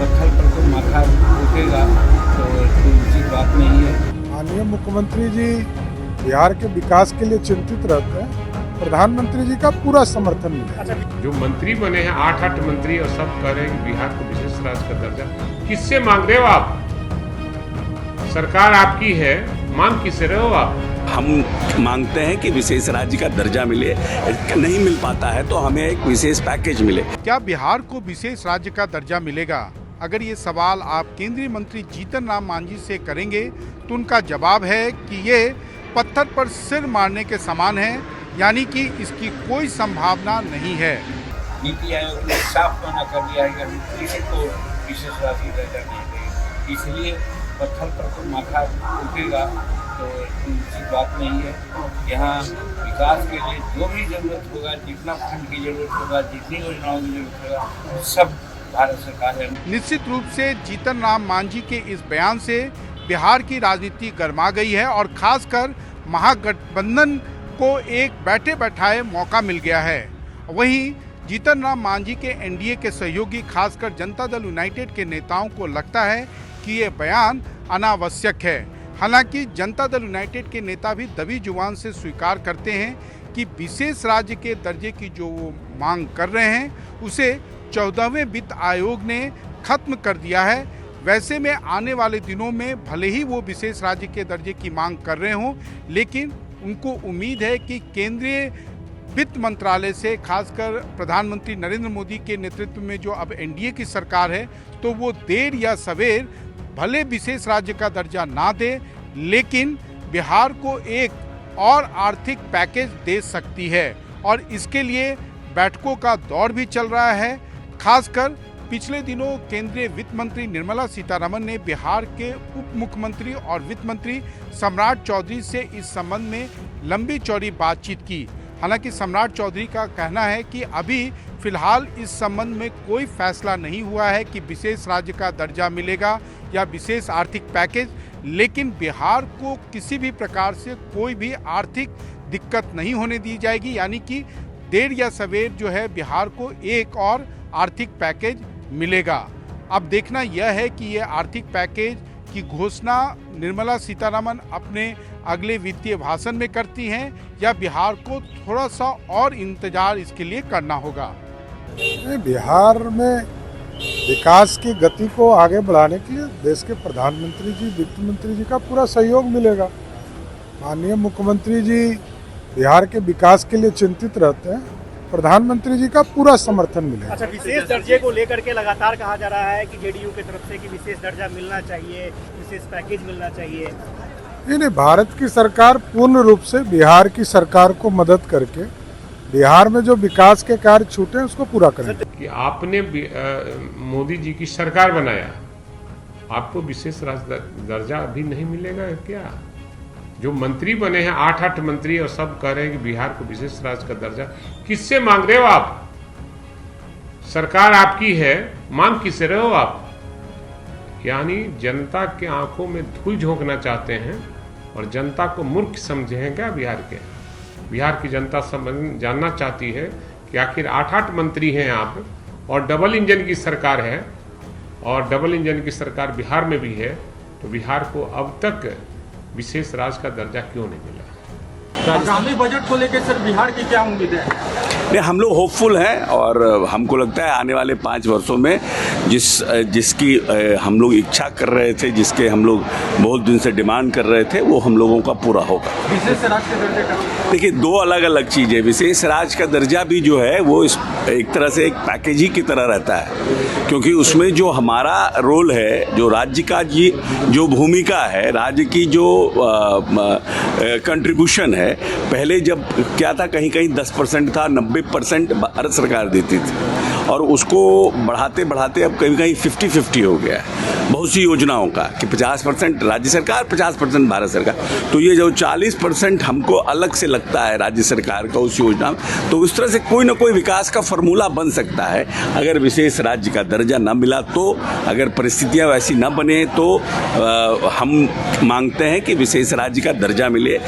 पत्थर पर तो माथा उठेगा, तो कोई उचित बात नहीं है। माननीय मुख्यमंत्री जी बिहार के विकास के लिए चिंतित रहते हैं। प्रधानमंत्री जी का पूरा समर्थन मिलेगा। जो मंत्री बने हैं 8 मंत्री और सब कह रहे हैं कि बिहार को विशेष राज्य का दर्जा, किससे मांग रहे हो आप? सरकार आपकी है, मांग किससे रहे हो आप? हम मांगते हैं कि विशेष राज्य का दर्जा मिले, नहीं मिल पाता है तो हमें एक विशेष पैकेज मिले। क्या बिहार को विशेष राज्य का दर्जा मिलेगा? अगर ये सवाल आप केंद्रीय मंत्री जीतन राम मांझी से करेंगे तो उनका जवाब है कि ये पत्थर पर सिर मारने के समान है, यानी कि इसकी कोई संभावना नहीं है। नीति आयोग ने साफ मना कर दिया है कि किसी को विशेष राज्य दर्जा नहीं देगा, इसलिए पत्थर पर तो माथा उठेगा, तो उचित बात नहीं है। यहाँ विकास के लिए जो भी जरूरत होगा, जितना फंड की जरूरत होगा, जितनी योजनाओं की जरूरत होगा, सब भारत सरकार है। निश्चित रूप से जीतन राम मांझी के इस बयान से बिहार की राजनीति गर्मा गई है और खासकर महागठबंधन को एक बैठे बैठाए मौका मिल गया है। वहीं जीतन राम मांझी के एनडीए के सहयोगी खासकर जनता दल यूनाइटेड के नेताओं को लगता है कि ये बयान अनावश्यक है। हालांकि जनता दल यूनाइटेड के नेता भी दबी जुबान से स्वीकार करते हैं कि विशेष राज्य के दर्जे की जो वो मांग कर रहे हैं उसे 14वें वित्त आयोग ने खत्म कर दिया है। वैसे में आने वाले दिनों में भले ही वो विशेष राज्य के दर्जे की मांग कर रहे हों, लेकिन उनको उम्मीद है कि केंद्रीय वित्त मंत्रालय से खासकर प्रधानमंत्री नरेंद्र मोदी के नेतृत्व में जो अब एनडीए की सरकार है, तो वो देर या सवेर भले विशेष राज्य का दर्जा ना दे, लेकिन बिहार को एक और आर्थिक पैकेज दे सकती है। और इसके लिए बैठकों का दौर भी चल रहा है। खासकर पिछले दिनों केंद्रीय वित्त मंत्री निर्मला सीतारमण ने बिहार के उप मुख्यमंत्री और वित्त मंत्री सम्राट चौधरी से इस संबंध में लंबी चौड़ी बातचीत की। हालांकि सम्राट चौधरी का कहना है कि अभी फिलहाल इस संबंध में कोई फैसला नहीं हुआ है कि विशेष राज्य का दर्जा मिलेगा या विशेष आर्थिक पैकेज, लेकिन बिहार को किसी भी प्रकार से कोई भी आर्थिक दिक्कत नहीं होने दी जाएगी, यानी कि देर या सवेर जो है बिहार को एक और आर्थिक पैकेज मिलेगा। अब देखना यह है कि यह आर्थिक पैकेज की घोषणा निर्मला सीतारमण अपने अगले वित्तीय भाषण में करती हैं या बिहार को थोड़ा सा और इंतजार इसके लिए करना होगा। बिहार में विकास की गति को आगे बढ़ाने के लिए देश के प्रधानमंत्री जी, वित्त मंत्री जी का पूरा सहयोग मिलेगा। माननीय मुख्यमंत्री जी बिहार के विकास के लिए चिंतित रहते हैं। प्रधानमंत्री जी का पूरा समर्थन मिलेगा। अच्छा, विशेष दर्जे को लेकर के लगातार कहा जा रहा है कि जेडीयू की तरफ से कि विशेष दर्जा मिलना चाहिए, विशेष पैकेज मिलना चाहिए। नहीं, भारत की सरकार पूर्ण रूप से बिहार की सरकार को मदद करके बिहार में जो विकास के कार्य छूटे हैं उसको पूरा करेंगे। कि आपने मोदी जी की सरकार बनाया, आपको विशेष राज्य दर्जा अभी नहीं मिलेगा क्या? जो मंत्री बने हैं 8 मंत्री और सब कह रहे हैं कि बिहार को विशेष राज्य का दर्जा, किससे मांग रहे हो आप? सरकार आपकी है, मांग किससे रहे हो आप? यानी जनता के आंखों में धूल झोंकना चाहते हैं और जनता को मूर्ख समझे हैं क्या बिहार के? बिहार की जनता जानना चाहती है कि आखिर 8 मंत्री हैं आप और डबल इंजन की सरकार है, और डबल इंजन की सरकार बिहार में भी है, तो बिहार को अब तक विशेष राज्य का दर्जा क्यों नहीं मिला? आगामी बजट को लेकर सर बिहार की क्या उम्मीद है? नहीं, हम लोग होपफुल हैं और हमको लगता है आने वाले 5 वर्षों में जिसकी हम लोग इच्छा कर रहे थे, जिसके हम लोग बहुत दिन से डिमांड कर रहे थे, वो हम लोगों का पूरा होगा। विशेष राज्य का दर्जा का देखिए, 2 अलग अलग चीज़ें। विशेष राज्य का दर्जा भी जो है वो एक तरह से एक पैकेज ही की तरह रहता है, क्योंकि उसमें जो हमारा रोल है, जो राज्य का जो भूमिका है, राज्य की जो कंट्रीब्यूशन है, पहले जब क्या था, कहीं कहीं 10% था, 90% भारत सरकार देती थी, और उसको बढ़ाते बढ़ाते अब कहीं कहीं 50-50 हो गया है बहुत सी योजनाओं का, कि 50% राज्य सरकार, 50% भारत सरकार। तो ये जो 40% हमको अलग से लगता है राज्य सरकार का उस योजना में, तो इस तरह से कोई ना कोई विकास का फॉर्मूला बन सकता है। अगर विशेष राज्य का दर्जा न मिला तो, अगर परिस्थितियाँ वैसी न बने तो हम मांगते हैं कि विशेष राज्य का दर्जा मिले।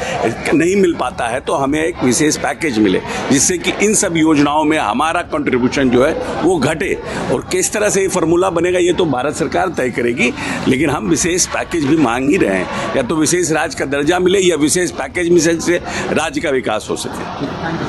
नहीं मिल पाता है तो हमें एक विशेष पैकेज मिले, जिससे कि इन सब योजनाओं में हमारा कंट्रीब्यूशन जो है वो घटे। और किस तरह से ये फार्मूला बनेगा ये तो भारत सरकार तय करेगी, लेकिन हम विशेष पैकेज भी मांग ही रहे हैं, या तो विशेष राज्य का दर्जा मिले या विशेष पैकेज में से राज्य का विकास हो सके।